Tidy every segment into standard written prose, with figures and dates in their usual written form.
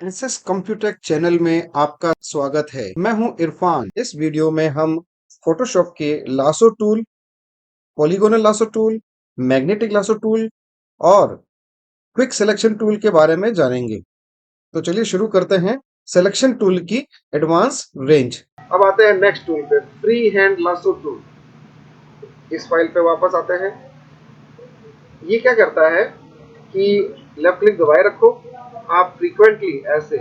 SS कंप्यूटेक channel में आपका स्वागत है। मैं हूं इरफान। इस वीडियो में हम फोटोशॉप के lasso tool, polygonal lasso tool, magnetic lasso tool और क्विक सिलेक्शन टूल के बारे में जानेंगे। तो चलिए शुरू करते हैं सिलेक्शन टूल की एडवांस रेंज। अब आते हैं नेक्स्ट टूल पे, फ्री हैंड लासो टूल। इस फाइल पे वापस आते हैं। ये क्या करता है कि लेफ्ट क्लिक दबाए रखो, आप फ्रीक्वेंटली ऐसे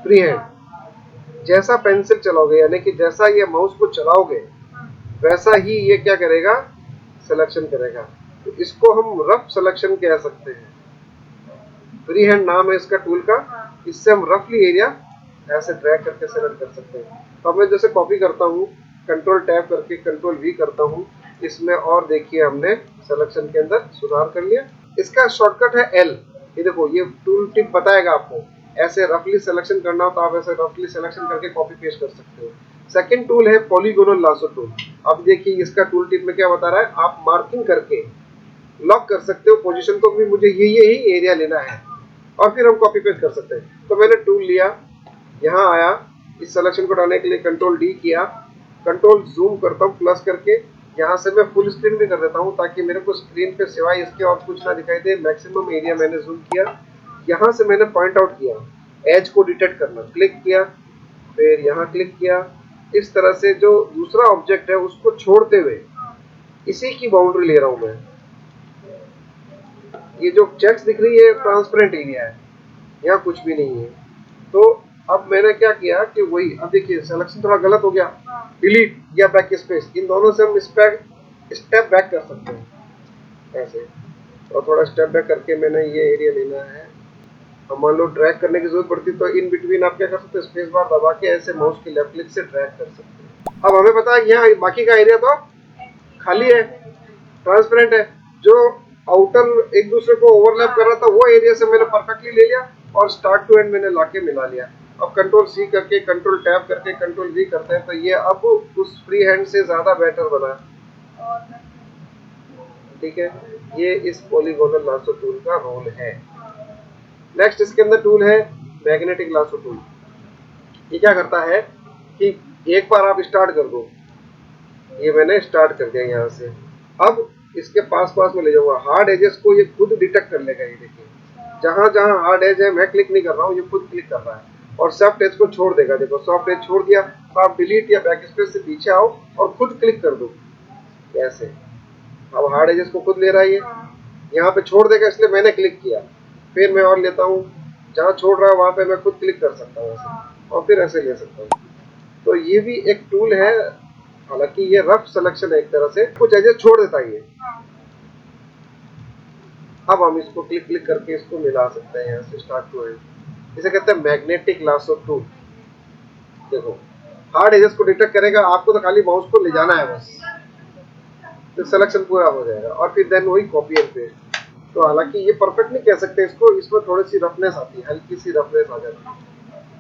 फ्री हैंड जैसा पेंसिल चलाओगे, यानी कि जैसा ये माउस को चलाओगे वैसा ही ये क्या करेगा, सिलेक्शन करेगा। तो इसको हम रफ सिलेक्शन कह सकते हैं। फ्री हैंड नाम है इसका टूल का। इससे हम रफली एरिया ऐसे ड्रैग करके सेलेक्ट कर सकते हैं। तो अब मैं जैसे कॉपी करता हूँ, कंट्रोल टैब करके कंट्रोल वी करता हूँ, इसमें और देखिए हमने सिलेक्शन के अंदर सुधार कर लिया। इसका शॉर्टकट है एल। ये देखो, ये टूल टिप बताएगा आपको ऐसे रफली सिलेक्शन करना हो तो आप ऐसे रफली सिलेक्शन करके कॉपी पेस्ट कर सकते हो। सेकंड टूल है पॉलीगोनल लासो टूल। अब देखिए इसका टूल टिप में क्या बता रहा है, आप मार्किंग करके लॉक कर सकते हो पोजीशन को, भी मुझे ये ही एरिया लेना है और फिर हम कॉपी पेस्ट कर सकते हैं। तो मैंने टूल लिया, यहाँ आया, इस सिलेक्शन को डालने के लिए कंट्रोल डी किया, कंट्रोल जूम करता हूँ प्लस करके, यहाँ से मैं फुल स्क्रीन भी कर देता हूँ ताकि मेरे को स्क्रीन पे सिवाय इसके और कुछ ना दिखाई दे। मैक्सिमम एरिया मैंने जूम किया, यहाँ से मैंने पॉइंट आउट किया, एज को डिटेक्ट करना, क्लिक किया, फिर यहाँ क्लिक किया। इस तरह से जो दूसरा ऑब्जेक्ट है उसको छोड़ते हुए इसी की बाउंड्री ले रहा हूँ मैं। ये जो चेक्स दिख रही है ट्रांसपेरेंट एरिया है, यहाँ कुछ भी नहीं है। तो अब मैंने क्या किया कि वही, अब देखिए सिलेक्शन थोड़ा गलत हो गया, डिलीट या बैक स्पेस, इन दोनों से हम स्टेप बैक कर सकते हैं ऐसे। और थोड़ा स्टेप बैक करके मैंने ये एरिया लेना है। अब मान लो ड्रैग करने की जरूरत पड़ती तो इन बिटवीन आप क्या कर सकते हो, स्पेस बार दबा के ऐसे माउस की लेफ्ट क्लिक से ड्रैग कर सकते हैं। अब हमें पता है यहाँ बाकी का एरिया तो खाली है, ट्रांसपेरेंट है। जो आउटर एक दूसरे को ओवरलैप कर रहा था वो एरिया से मैंने परफेक्टली ले लिया और स्टार्ट टू एंड मैंने लाके मिला लिया। अब कंट्रोल सी करके कंट्रोल टैब करके कंट्रोल वी करते हैं तो ये अब उस फ्री हैंड से ज्यादा बेटर बना। ठीक है, ये इस पॉलीगोनल लासो टूल का रोल है। नेक्स्ट इसके अंदर टूल है मैग्नेटिक लासो टूल। ये क्या करता है कि एक बार आप स्टार्ट कर दो, ये मैंने स्टार्ट कर दिया यहाँ से, अब इसके पास पास में ले जाऊंगा, हार्ड एजेस को ये खुद डिटेक्ट कर लेगा। ये देखिए जहां जहां हार्ड एज है मैं क्लिक नहीं कर रहा हूँ, ये खुद क्लिक कर रहा है और सॉफ्ट एज को छोड़ देगा। देखो सॉफ्ट एज छोड़ दिया, तो आप डिलीट या बैक स्पेस से पीछे आओ और खुद क्लिक कर दो ऐसे। अब हार्ड एजेस को खुद ले रहा है, ये यहाँ पे छोड़ देगा इसलिए मैंने क्लिक किया, फिर मैं और लेता हूँ, जहाँ छोड़ रहा है वहां पे मैं खुद क्लिक कर सकता हूँ ऐसे और फिर ऐसे ले सकता हूँ। तो ये भी एक टूल है, हालांकि ये रफ सिलेक्शन है एक तरह से, कुछ एजेस छोड़ देता है ये। अब हम इसको क्लिक क्लिक करके इसको मिला सकते हैं यहाँ से स्टार्ट टू एंड। इसे कहते हैं मैग्नेटिक लासो टूल। देखो हार्ड एजेस को डिटेक्ट करेगा, आपको तो खाली माउस को ले जाना है बस, तो सिलेक्शन पूरा हो जाएगा और फिर देन वही कॉपी एंड पेस्ट। तो हालांकि ये परफेक्ट नहीं कह सकते इसको, इसमें थोड़ी सी रफनेस आती है, हल्की सी रफनेस आ जाती है।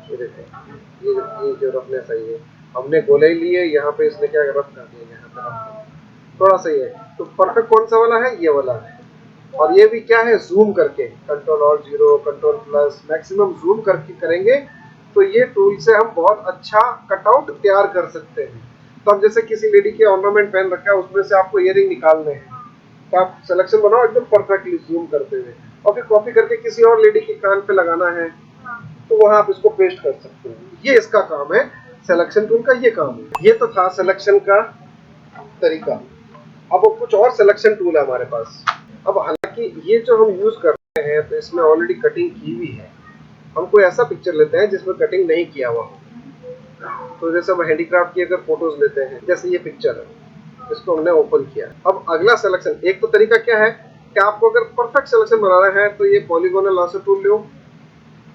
ये देखो ये जो रफनेस आई है, हमने गोले ही लिए, यहाँ पे इसने क्या रफ कर दिया, यहाँ पे रफ थोड़ा सा ही है। तो परफेक्ट कौन सा वाला है, ये वाला है। और ये भी क्या है, जूम करके control alt zero control plus maximum zoom करके करेंगे तो ये टूल से हम बहुत अच्छा कटआउट तैयार कर सकते हैं। तो अब जैसे किसी लेडी के ऑर्नामेंट पहन रखा है, उसमें से आपको इयरिंग निकालने हैं, तो आप सिलेक्शन बनाओ एकदम परफेक्टली जूम करते हुए, और फिर कॉपी करके किसी और लेडी के कान पे लगाना है तो वहां आप इसको पेस्ट कर सकते हैं। ये इसका काम है, सिलेक्शन टूल का ये काम है। ये तो था सिलेक्शन का तरीका। अब कुछ और सिलेक्शन टूल है हमारे पास। अब हालांकि ये जो हम यूज कर रहे हैं तो इसमें ऑलरेडी कटिंग की हुई है। हम कोई ऐसा पिक्चर लेते हैं जिसमें कटिंग नहीं किया हुआ हो, तो जैसे हम हैंडीक्राफ्ट की अगर फोटोज लेते हैं, जैसे ये पिक्चर है, इसको हमने ओपन किया। अब अगला सिलेक्शन, एक तो तरीका क्या है कि आपको अगर परफेक्ट सिलेक्शन बनाना है तो ये पॉलीगोनल लासो टूल लो,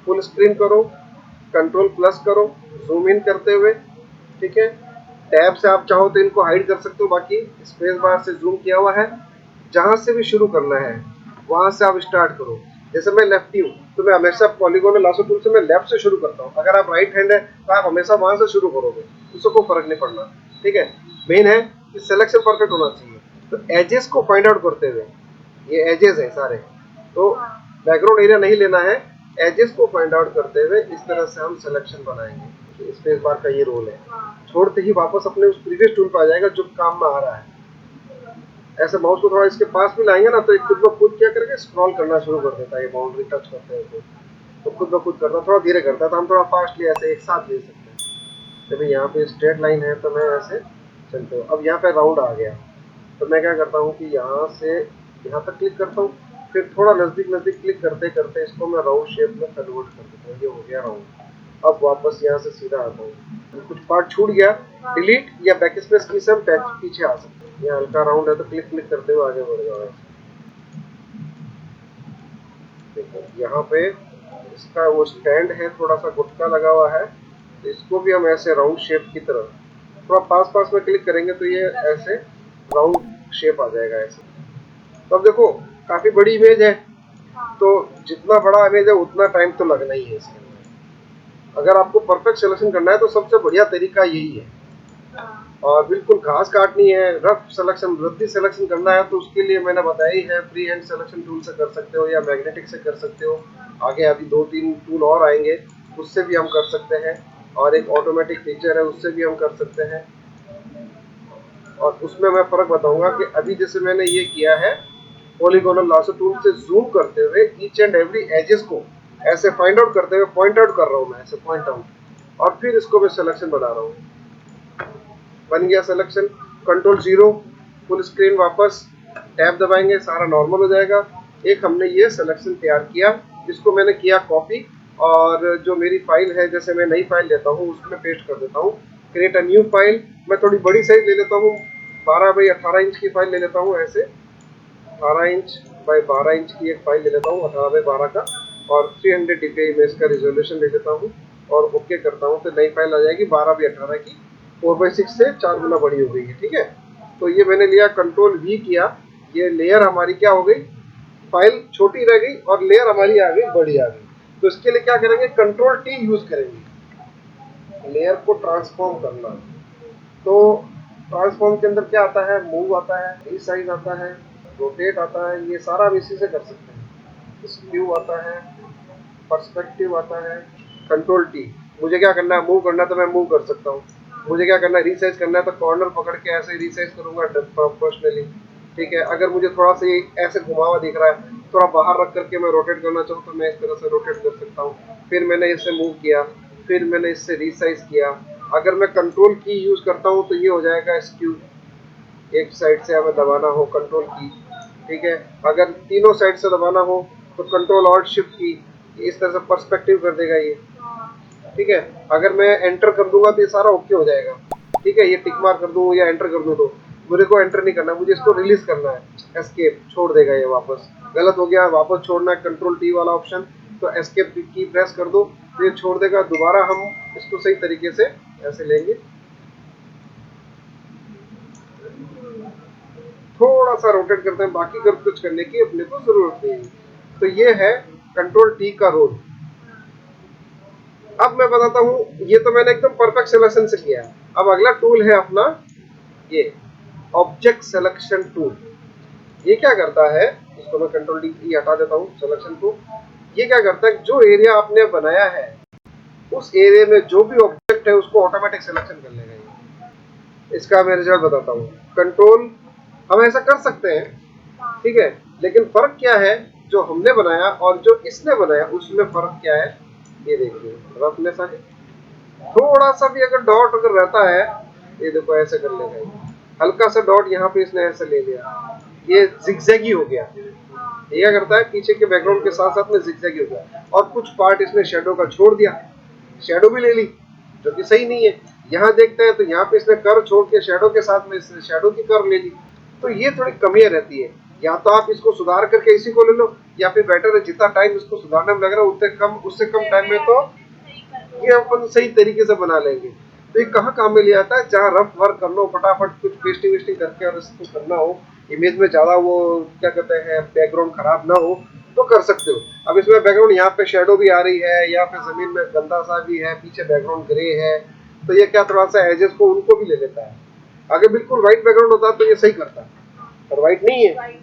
फुल स्क्रीन करो, कंट्रोल प्लस करो जूम इन करते हुए। ठीक है, टैब से आप चाहो तो इनको हाइड कर सकते हो, बाकी स्पेस बार से जूम किया हुआ है। जहां से भी शुरू करना है वहां से आप स्टार्ट करो। जैसे मैं लेफ्टी हूँ तो मैं हमेशा पॉलीगोनल लासो टूल से मैं लेफ्ट से शुरू करता हूँ, अगर आप राइट हैंड है तो आप हमेशा वहां से शुरू करोगे, उससे कोई फर्क नहीं पड़ना। ठीक है, मेन है कि सिलेक्शन परफेक्ट होना चाहिए। तो एजेस को फाइंड आउट करते हुए, ये एजेस है सारे, तो बैकग्राउंड एरिया नहीं लेना है, एजेस को फाइंड आउट करते हुए इस तरह से हम सिलेक्शन बनाएंगे। स्पेस बार का ये रोल है, छोड़ते ही वापस अपने उस प्रीवियस टूल पर आ जाएगा जो काम में आ रहा है। ऐसे माउस को थोड़ा इसके पास भी लाएंगे ना तो खुद ब खुद क्या करके स्क्रॉल करना शुरू कर देता है। ये बाउंड्री टच करते हैं तो खुद ब खुद करता है, थोड़ा धीरे करता है तो हम थोड़ा फास्टली ऐसे एक साथ ले सकते हैं। जब यहाँ पे स्ट्रेट लाइन है तो मैं ऐसे चलते हूँ। अब यहाँ पे राउंड आ गया तो मैं क्या करता हूँ कि यहाँ से यहाँ तक क्लिक करता हूँ, फिर थोड़ा नजदीक नजदीक क्लिक करते करते इसको मैं राउंड शेप में कन्वर्ट कर देता हूँ। ये हो गया राउंड। अब वापस यहाँ से सीधा आता हूँ, कुछ पार्ट छूट गया, डिलीट या बैक स्पेस की से हम पीछे आ सकते हैं। ये हल्का राउंड है तो क्लिक क्लिक करते हुए आगे बढ़ जाओ। देखो यहाँ पे इसका वो स्टैंड है, थोड़ा सा गुटका लगा हुआ है, तो इसको भी हम ऐसे राउंड शेप की तरह थोड़ा पास पास में क्लिक करेंगे तो ये ऐसे राउंड शेप आ जाएगा ऐसे। तो अब देखो काफी बड़ी इमेज है, तो जितना बड़ा इमेज है उतना टाइम तो लगना ही है इसके अंदर। अगर आपको परफेक्ट सिलेक्शन करना है तो सबसे बढ़िया तरीका यही है। और बिल्कुल घास काटनी है, रफ सिलेक्शन, रद्दी सिलेक्शन करना है तो उसके लिए मैंने बताया ही है, फ्री हैंड सिलेक्शन टूल से कर सकते हो या मैग्नेटिक से कर सकते हो। आगे अभी 2-3 टूल और आएंगे, उससे भी हम कर सकते हैं। और एक ऑटोमेटिक फीचर है, उससे भी हम कर सकते हैं। और उसमें मैं फर्क बताऊंगा कि अभी जैसे मैंने ये किया है, पॉलीगोनल लासो टूल से जूम करते हुए ईच एंड एवरी एजेस को ऐसे फाइंड आउट करते हुए पॉइंट आउट कर रहा हूँ मैं, ऐसे पॉइंट आउट, और फिर इसको मैं सिलेक्शन बना रहा हूँ। बन गया सिलेक्शन। कंट्रोल 0, फुल स्क्रीन वापस, टैब दबाएंगे, सारा नॉर्मल हो जाएगा। एक हमने ये सिलेक्शन तैयार किया, इसको मैंने किया कॉपी, और जो मेरी फाइल है, जैसे मैं नई फाइल लेता हूँ उसमें पेस्ट कर देता हूँ। क्रिएट अ न्यू फाइल, मैं थोड़ी बड़ी साइज ले लेता हूँ, 12x18 इंच की फाइल ले लेता हूँ ऐसे, 18 इंच बाई 12 इंच की एक फाइल ले लेता हूँ 18x12 का, और 300 dpi में इसका रिजोल्यूशन ले लेता हूँ और ओके करता हूँ तो नई फाइल आ जाएगी 12x18 की, 4x6 से 4 गुना बड़ी हो गई है। ठीक है, तो ये मैंने लिया, कंट्रोल V किया, ये लेयर हमारी क्या हो गई, फाइल छोटी रह गई और लेयर हमारी आ गई बड़ी आ गई। तो इसके लिए क्या करेंगे, कंट्रोल T यूज करेंगे, लेयर को ट्रांसफॉर्म करना। तो ट्रांसफॉर्म के अंदर क्या आता है, मूव आता है, रीसाइज आता है, रोटेट आता है, ये सारा हम इसी से कर सकते हैं। स्क्यू आता है, पर्सपेक्टिव आता है। कंट्रोल टी, मुझे क्या करना है, मूव करना है तो मैं मूव कर सकता हूँ। मुझे क्या करना है, रीसाइज करना है तो कॉर्नर पकड़ के ऐसे रीसाइज करूंगा प्रोपोर्शनली। ठीक है, अगर मुझे थोड़ा सा ये ऐसे घुमा हुआ दिख रहा है, थोड़ा बाहर रख करके मैं रोटेट करना चाहूँ तो मैं इस तरह से रोटेट कर सकता हूँ। फिर मैंने इससे मूव किया, फिर मैंने इससे रीसाइज किया। अगर मैं कंट्रोल की यूज करता हूँ तो ये हो जाएगा स्क्यू, एक साइड से हमें दबाना हो कंट्रोल की। ठीक है, अगर तीनों साइड से दबाना हो तो कंट्रोल ऑल्ट शिफ्ट की, इस तरह से पर्सपेक्टिव कर देगा ये। ठीक है, अगर मैं एंटर कर दूंगा तो ये सारा ओके हो जाएगा। ठीक है, ये टिक मार्क कर दूं या एंटर कर दूं तो मुझे को एंटर नहीं करना, मुझे इसको रिलीज करना है, एस्केप छोड़ देगा ये वापस। गलत हो गया, वापस छोड़ना है, कंट्रोल टी वाला ऑप्शन, तो एस्केप की प्रेस कर दो तो ये छोड़ देगा। दोबारा हम इसको सही तरीके से ऐसे लेंगे, थोड़ा सा रोटेट करते हैं, बाकी कर कुछ करने की अपने को जरूरत नहीं है। तो ये है कंट्रोल टी का रोल। अब मैं बताता हूँ, ये तो मैंने एकदम परफेक्ट सिलेक्शन से किया है। अब अगला टूल है अपना ये ऑब्जेक्ट सिलेक्शन टूल। ये क्या करता है, इसको मैं कंट्रोल डी हटा देता हूँ सिलेक्शन को। ये क्या करता है, जो एरिया आपने बनाया है उस एरिया में जो भी ऑब्जेक्ट है उसको ऑटोमेटिक सिलेक्शन कर लेगा ये। इसका मैं रिजल्ट बताता हूँ। कंट्रोल, हम ऐसा कर सकते हैं, ठीक है, लेकिन फर्क क्या है, जो हमने बनाया और जो इसने बनाया उसमें फर्क क्या है, ये देखिए। रफनेस आ गई, थोड़ा सा भी अगर डॉट अगर रहता है, ये देखो ऐसे कर लेगा ये, हल्का सा डॉट यहाँ पे इसने ऐसे ले लिया, ये जिगजैगी हो गया। ये क्या करता है, पीछे के बैकग्राउंड के साथ साथ में जिगजैगी हो गया। और कुछ पार्ट इसने शेडो का छोड़ दिया, शेडो भी ले ली, जो कि सही नहीं है। यहाँ देखते हैं तो यहाँ पे इसने कर्व छोड़ के शेडो के साथ में इसने शेडो की कर्व ले ली। तो ये थोड़ी कमियां रहती है। या तो आप इसको सुधार करके इसी को ले लो, या फिर बेटर है जितना टाइम इसको सुधारने में लग रहा है उससे कम टाइम में तो ये अपन सही तरीके से बना लेंगे। तो ये कहाँ काम में लिया जाता है, जहाँ रफ वर्क करना हो, फटाफट कुछ पेस्टिंग वेस्टिंग करके और इसको करना हो, इमेज में ज्यादा वो क्या कहते हैं बैकग्राउंड खराब ना हो, तो कर सकते हो। अब इसमें बैकग्राउंड यहाँ पे शेडो भी आ रही है, यहाँ पे जमीन में गंदा सा भी है, पीछे बैकग्राउंड ग्रे है, तो ये क्या थोड़ा सा एजेस को उनको भी ले लेता है। अगर बिल्कुल व्हाइट बैकग्राउंड होता तो ये सही करता, पर व्हाइट नहीं है।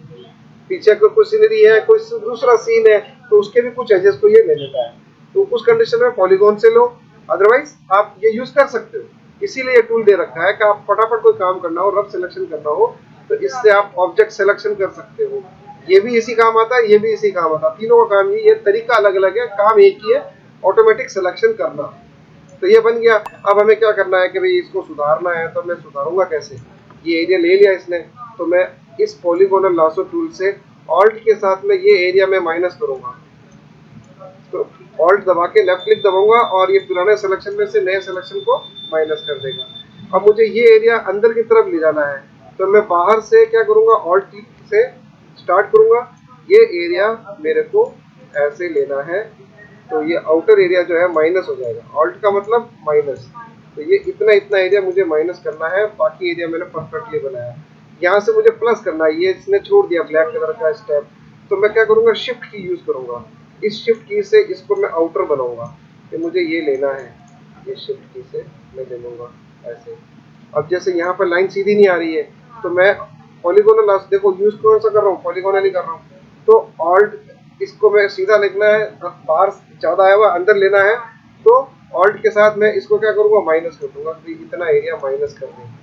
पीछे कोई कुछ सीनरी है, कोई दूसरा सीन है, तो उसके भी कुछ एजेस को ये ले लेता है। तो उस कंडीशन में पॉलीगॉन से लो, अदरवाइज आप ये यूज कर सकते हो। इसीलिए ये टूल दे रखा है कि आप फटाफट कोई काम करना हो, रफ सिलेक्शन करना हो, तो इससे आप ऑब्जेक्ट सिलेक्शन कर सकते हो। ये भी इसी काम आता है, ये भी इसी काम आता है, तीनों का काम ये तरीका अलग अलग है, काम एक ही है, ऑटोमेटिक सिलेक्शन करना। तो ये बन गया। अब हमें क्या करना है कि भाई इसको सुधारना है, तो मैं सुधारूंगा कैसे? ये एरिया ले लिया इसने, तो मैं इस पॉलीगोनल लासो टूल से ऑल्ट के साथ में ये एरिया में माइनस करूंगा। तो ऑल्ट दबा के लेफ्ट क्लिक दबाऊंगा और ये पुराने सिलेक्शन में से नए सिलेक्शन को माइनस कर देगा। अब मुझे ये एरिया अंदर की तरफ ले जाना है, तो मैं बाहर से क्या करूंगा, ऑल्ट क्लिक से स्टार्ट करूंगा। ये एरिया मेरे को ऐसे लेना है, तो ये आउटर एरिया जो है माइनस हो जाएगा। ऑल्ट का मतलब माइनस, तो ये इतना इतना एरिया मुझे माइनस करना है, बाकी एरिया मैंने परफेक्टली बनाया। यहाँ से मुझे प्लस करना है, ये इसने छोड़ दिया ब्लैक कलर का स्टेप, तो मैं क्या करूँगा, शिफ्ट की यूज़ करूँगा। इस शिफ्ट की से इसको मैं आउटर बनाऊंगा, कि मुझे ये लेना है, ये शिफ्ट की से मैं ले लूँगा ऐसे। अब जैसे यहाँ पर लाइन सीधी नहीं आ रही है, तो मैं पॉलीगोनल, देखो यूज़ कौन सा कर रहा हूँ, पॉलीगोनल ही कर रहा हूँ। तो ऑल्ट, इसको मैं सीधा लिखना है, बाहर ज़्यादा आया हुआ अंदर लेना है, तो ऑल्ट के साथ मैं इसको क्या करूँगा, माइनस कर दूंगा, तो इतना एरिया माइनस कर देंगे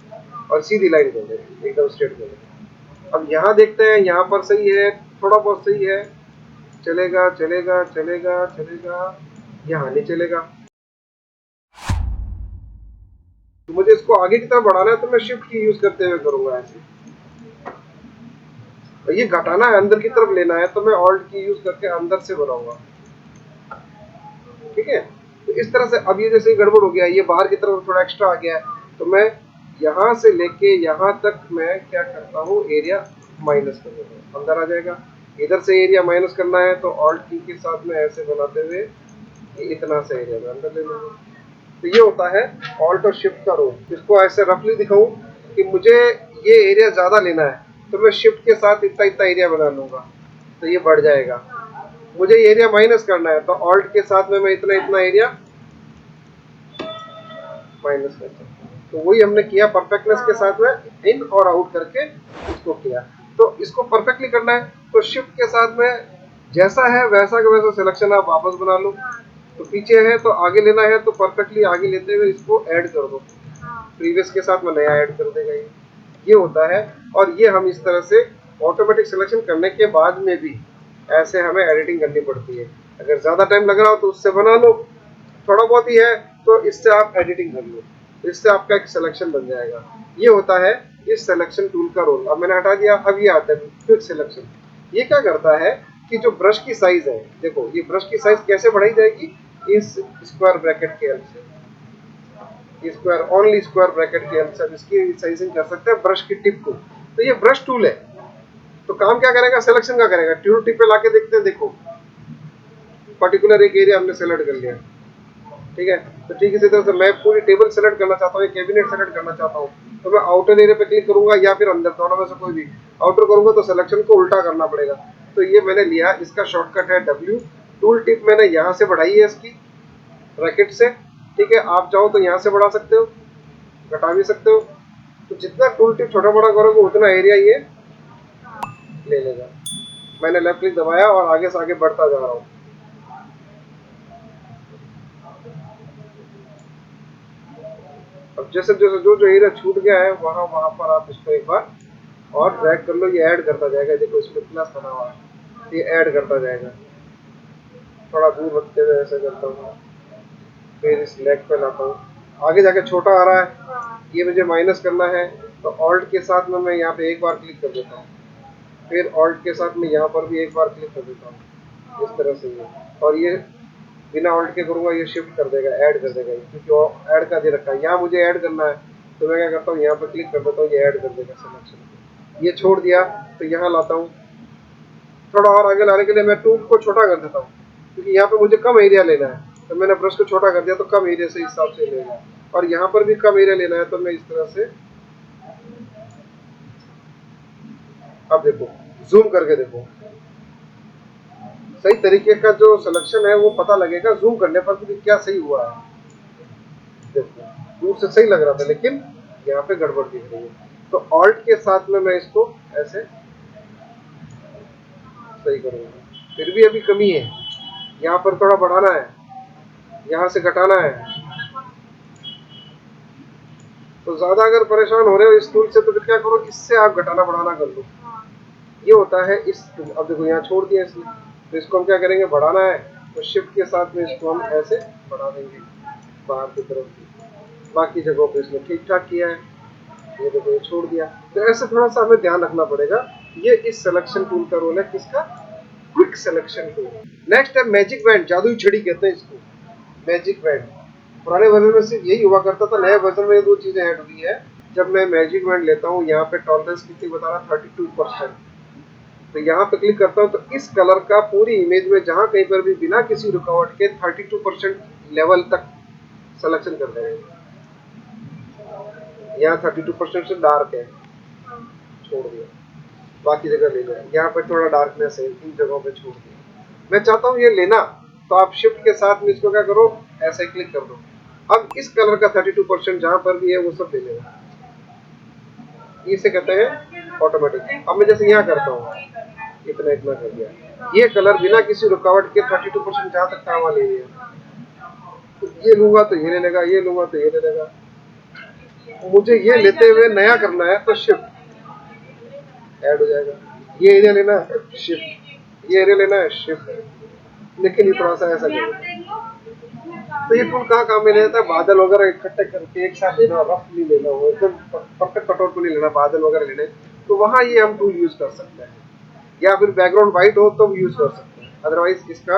और सीधी लाइन कर देंगे, एकदम स्ट्रेट कर देंगे। अब यहाँ देखते हैं, यहाँ पर सही है, थोड़ा बहुत सही है, चलेगा चलेगा चलेगा चलेगा, यहाँ नहीं चलेगा। तो मुझे इसको आगे की तरफ बढ़ाना है, तो मैं शिफ्ट की यूज करते हुए करूंगा ऐसे। तो ये घटाना है, अंदर की तरफ लेना है, तो मैं ऑल्ट की यूज करके अंदर से बनाऊंगा। ठीक है, तो इस तरह से। अब ये जैसे गड़बड़ हो गया, ये बाहर की तरफ थोड़ा एक्स्ट्रा आ गया है, तो मैं यहाँ से लेके यहाँ तक मैं क्या करता हूँ, एरिया माइनस कर देता हूँ, अंदर आ जाएगा। इधर से एरिया माइनस करना है, तो ऑल्ट की के साथ में ऐसे बनाते हुए इतना सा एरिया में अंदर ले लूंगा। तो ये होता है ऑल्ट और शिफ्ट का रोल। इसको ऐसे रफली दिखाऊं कि मुझे ये एरिया ज़्यादा लेना है, तो मैं शिफ्ट के साथ इतना इतना एरिया बना लूँगा, तो ये बढ़ जाएगा। मुझे एरिया माइनस करना है, तो ऑल्ट के साथ में मैं इतना इतना एरिया माइनस कर सकता हूँ। तो वही हमने किया, परफेक्टनेस के साथ में इन और आउट करके इसको किया। तो इसको परफेक्टली करना है, तो शिफ्ट के साथ में जैसा है वैसा का वैसा सिलेक्शन आप वापस बना लो। तो पीछे है तो आगे लेना है, तो परफेक्टली आगे लेते हुए इसको ऐड कर दो, प्रीवियस के साथ में नया ऐड कर देगा ये होता है। और ये हम इस तरह से ऑटोमेटिक सिलेक्शन करने के बाद में भी ऐसे हमें एडिटिंग करनी पड़ती है। अगर ज़्यादा टाइम लग रहा हो तो उससे बना लो, थोड़ा बहुत ही है तो इससे आप एडिटिंग कर लो, तो इससे आपका एक सिलेक्शन बन जाएगा। ये होता है इस सिलेक्शन टूल का रोल। अब मैंने हटा दिया, अब ये आता है क्विक सिलेक्शन। ये क्या करता है कि जो ब्रश की साइज है, देखो ये ब्रश की साइज कैसे बढ़ाई जाएगी, इस स्क्वायर ब्रैकेट के हेल्प से, स्क्वायर ओनली स्क्वायर ब्रैकेट के हेल्प से इसकी साइजिंग कर सकते हैं ब्रश की टिप को। तो ये ब्रश टूल है, तो काम क्या करेगा, सिलेक्शन का करेगा। टूल टिप पे लाके देखते हैं, देखो पर्टिकुलर एक एरिया हमने सेलेक्ट कर लिया, ठीक है। तो ठीक इसी तरह से मैं पूरी टेबल सेलेक्ट करना चाहता हूँ, कैबिनेट सेलेक्ट करना चाहता हूँ, तो मैं आउटर एरिया पे क्लिक करूंगा या फिर अंदर, दोनों में से कोई भी। आउटर करूंगा तो सिलेक्शन को उल्टा करना पड़ेगा। तो ये मैंने लिया, इसका शॉर्टकट है W। टूल टिप मैंने यहाँ से बढ़ाई है इसकी ब्रैकेट से, ठीक है। आप चाहो तो यहाँ से बढ़ा सकते हो, घटा भी सकते हो। तो जितना टूल टिप छोटा बड़ा करोगे उतना एरिया ये ले लेगा। मैंने लेफ्ट क्लिक दबाया और आगे से आगे बढ़ता जा रहा हूँ। अब जैसे जैसे जो जो एरिया छूट गया है वहाँ वहाँ पर आप इसको एक बार और ड्रैग कर लो, ये ऐड करता जाएगा। देखो इसमें प्लस बना हुआ है, ये ऐड करता जाएगा। थोड़ा दूर रखते हुए ऐसे करता हूँ, फिर इस लेग पे लाता हूँ, आगे जाके छोटा आ रहा है, ये मुझे माइनस करना है। तो ऑल्ट के साथ में मैं यहाँ पे एक बार क्लिक कर देता हूँ, फिर ऑल्ट के साथ में यहाँ पर भी एक बार क्लिक कर देता हूँ, इस तरह से ये। और ये बिना ऑल्ट के करूँगा, ये शिफ्ट कर देगा, ऐड कर देगा, क्योंकि ऐड का दे रखा है। यहाँ मुझे ऐड करना है, तो मैं क्या करता हूँ, यहाँ पर क्लिक कर देता हूँ, ये ऐड कर देगा सिलेक्शन। ये छोड़ दिया तो यहाँ लाता हूँ, थोड़ा और आगे लाने के लिए मैं टूल को छोटा कर देता हूँ, क्योंकि यहाँ पे मुझे कम एरिया लेना है। तो मैंने ब्रश को छोटा कर दिया, तो कम एरिया से हिसाब से लेना है। और यहाँ पर भी कम एरिया लेना है, तो मैं इस तरह से, अब देखो जूम करके देखो, सही तरीके का जो सिलेक्शन है वो पता लगेगा जूम करने पर कि क्या सही हुआ है। देखो दूर से सही लग रहा था, लेकिन यहाँ पे गड़बड़ दिख रही है। तो ऑल्ट के साथ में मैं इसको ऐसे सही करूँगा। फिर भी अभी कमी है, यहाँ पर थोड़ा बढ़ाना है, यहाँ से घटाना है। तो ज़्यादा अगर परेशान हो रहे हो इस टूल से तो फिर क्या करो, इससे आप घटाना बढ़ाना कर लो। ये होता है इस, अब देखो यहाँ छोड़ दिया इसने, तो इसको हम क्या करेंगे, बढ़ाना है तो शिफ्ट के साथ में इसको हम ऐसे बढ़ा देंगे बाहर की तरफ। बाकी जगहों पे इसने ठीक ठाक किया है, ये देखो ये छोड़ दिया। तो ऐसे थोड़ा सा हमें ध्यान रखना पड़ेगा। ये इस सिलेक्शन टूल का रोल है, किसका, क्विक सिलेक्शन टूल। नेक्स्ट है मैजिक बैंड, जादुई छड़ी कहते हैं इसको, मैजिक बैंड। पुराने वर्जन में सिर्फ यही हुआ करता था, नए वर्जन में दो चीजें ऐड हुई है। जब मैं मैजिक बैंड लेता हूँ, यहाँ पे टॉलरेंस कितनी बता रहा, 32%। तो यहाँ पे क्लिक करता हूँ तो इस कलर का पूरी इमेज में जहाँ कहीं पर भी बिना किसी रुकावट के 32% लेवल तक सिलेक्शन कर देंगे। यहाँ 32% से डार्क है, छोड़ दिया, बाकी जगह ले लिया। यहाँ पर थोड़ा डार्कनेस है, इन जगहों पे छोड़ दिया। मैं चाहता हूँ ये लेना, तो आप शिफ्ट के साथ में इसको क्या करो, ऐसे क्लिक कर दो। अब इस कलर का 32% जहाँ पर भी है वो सब ले लेगा, इसे कहते हैं ऑटोमेटिक। अब मैं जैसे यहाँ करता हूँ, इतना इतना कर दिया, ये कलर बिना किसी रुकावट के 32% जहाँ तक काम ले लिया। तो ये लूंगा तो ये ले लेगा, ये लूंगा तो ये ले लेगा। मुझे ये लेते हुए नया करना है तो शिफ्ट ऐड हो जाएगा। ये एरिया लेना है शिफ्ट, ये एरिया लेना है शिफ्ट। लेकिन ये थोड़ा सा ऐसा करेगा। तो ये टूल कहाँ काम में ले जाता है, बादल वगैरह इकट्ठे करके एक साथ लेना, रफ नहीं लेना हो, एकदम परफेक्ट कटआउट को नहीं लेना, बादल वगैरह लेने, तो वहाँ ये हम टूल यूज कर सकते हैं। या फिर बैकग्राउंड वाइट हो तो भी यूज कर सकते हैं, अदरवाइज इसका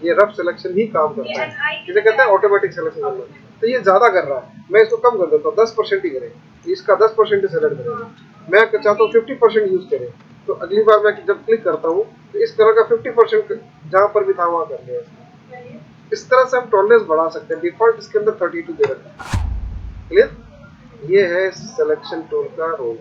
ये रफ सिलेक्शन ही काम करता है। इसे कहते हैं ऑटोमेटिक सिलेक्शन करना। तो ये ज्यादा कर रहा है, मैं इसको कम कर देता हूँ, 10% ही करे, इसका 10% सेलेक्ट करेगा। मैं चाहता हूँ 50% यूज करे, तो अगली बार मैं जब क्लिक करता हूँ तो इस तरह का 50% जहाँ पर भी था वहाँ कर लिया। इस तरह से हम टॉलरेंस बढ़ा सकते हैं। डिफॉल्ट इसके अंदर 32 दे रखा है। क्लियर, ये है सिलेक्शन टूल का रोल।